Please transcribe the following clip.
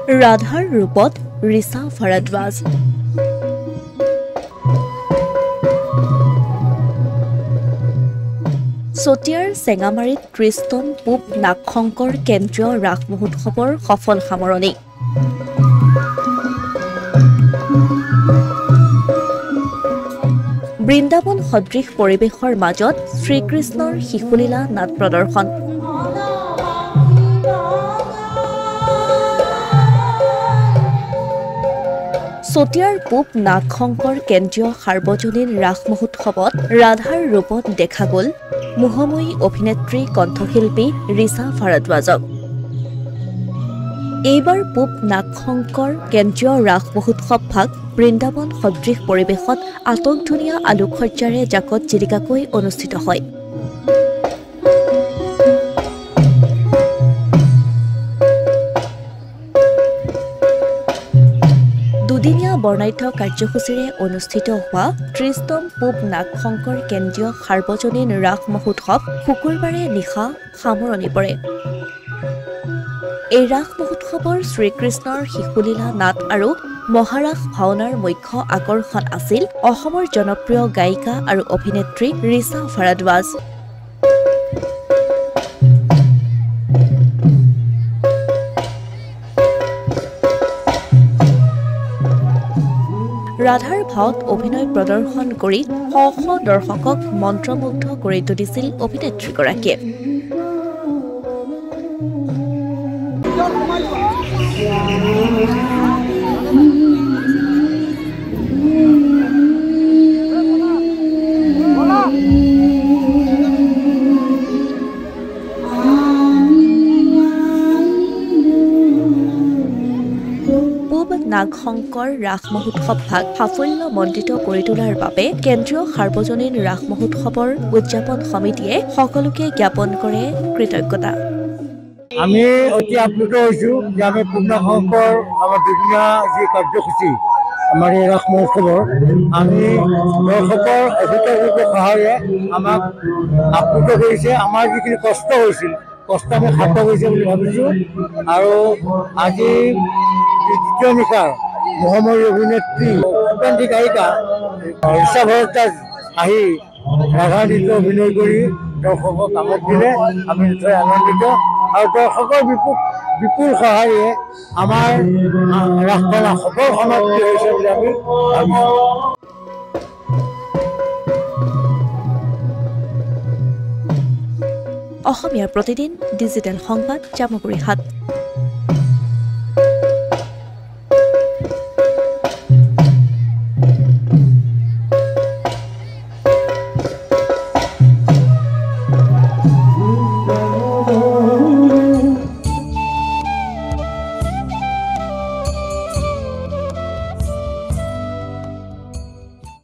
ৰাধাৰ ৰূপত ৰিছা ভাৰদ্বাজ। চতিয়াৰ চেঙামাৰীত ৩০তম পূব নাগশংকৰ কেন্দ্ৰীয় ৰাস মহোৎসৱৰ সফল সামৰণি। বৃন্দাবন সদৃশ পৰিৱেশৰ মাজত শ্ৰীকৃষ্ণৰ শিশুলীলা নাট প্ৰদৰ্শন। চতিয়াৰ পূব নাগশংকৰ কেন্দ্ৰীয় সাৰ্বজনীন ৰাস মহোৎসৱত ৰাধাৰ ৰূপত দেখা গ'ল মোহময়ী অভিনেত্ৰী কণ্ঠশিল্পী ৰিছা ভাৰদ্বাজক। এইবাৰ পূব নাগশংকৰ কেন্দ্ৰীয় ৰাস মহোৎসৱ ভাগ বৃন্দাবন সদৃশ পৰিৱেশত আটকধুনীয়া আলোকসজ্জাৰে জাকত জিলিকাকৈ অনুষ্ঠিত হয়। দুদিনীয়া বৰ্ণাঢ্য কাৰ্যসূচীৰে অনুষ্ঠিত হোৱা ৩০তম পূব নাগশংকৰ কেন্দ্ৰীয় সাৰ্বজনীন ৰাস মহোৎসৱ শুকুৰবাৰে নিশা সামৰণি পৰে। এই ৰাস মহোৎসৱৰ শ্ৰীকৃষ্ণৰ শিশুলীলা নাট আৰু মহাৰাস ভাওনাৰ মুখ্য আকৰ্ষণ আছিল অসমৰ জনপ্ৰিয় গায়িকা আৰু অভিনেত্ৰী ৰিছা ভাৰদ্বাজ। ৰাধাৰ ভাওত অভিনয় প্ৰদৰ্শন কৰি শ শ দৰ্শকক মন্ত্ৰমুগ্ধ কৰি তুলিছিল অভিনেত্ৰীগৰাকীয়ে। নাগশংকৰ ৰাস মহোৎসৱ ভাগ সাফল্যমণ্ডিত কৰি তোলাৰ বাবে কেন্দ্ৰীয় সাৰ্বজনীন ৰাস মহোৎসৱৰ উদযাপন সমিতিয়ে সকলোকে জ্ঞাপন কৰে কৃতজ্ঞতা। আমি অতি আপ্লুত হৈছোঁ যে আমি পূব নাগশংকৰ আমাৰ দুদিনীয়া যি কাৰ্যসূচী আমাৰ এই ৰাস মহোৎসৱৰ আমি দৰ্শকৰ অভূতপূৰ্ব সহায়ে আমাক আপ্লুত কৰিছে। আমাৰ যিখিনি কষ্ট হৈছিল কষ্ট আমি সাৰ্থক হৈছে বুলি ভাবিছোঁ। আৰু আজি দ্বিতীয় নিশাৰ মোহময়ী অভিনেত্ৰী সুকান্তি গায়িকা ৰিছা ভাৰদ্বাজ আহি ৰাধাৰ নৃত্য অভিনয় কৰি দৰ্শকক আমোদ দিলে। আমি নিশ্চয় আনন্দিত আৰু দৰ্শকৰ বিপুল সহায়ে আমাৰ ৰাসখনা সফল সমাপ্তি হৈছে বুলি আমি ভাবিছোঁ। অসমীয়াৰ প্ৰতিদিন ডিজিটেল সংবাদ জামুগুৰি হাট।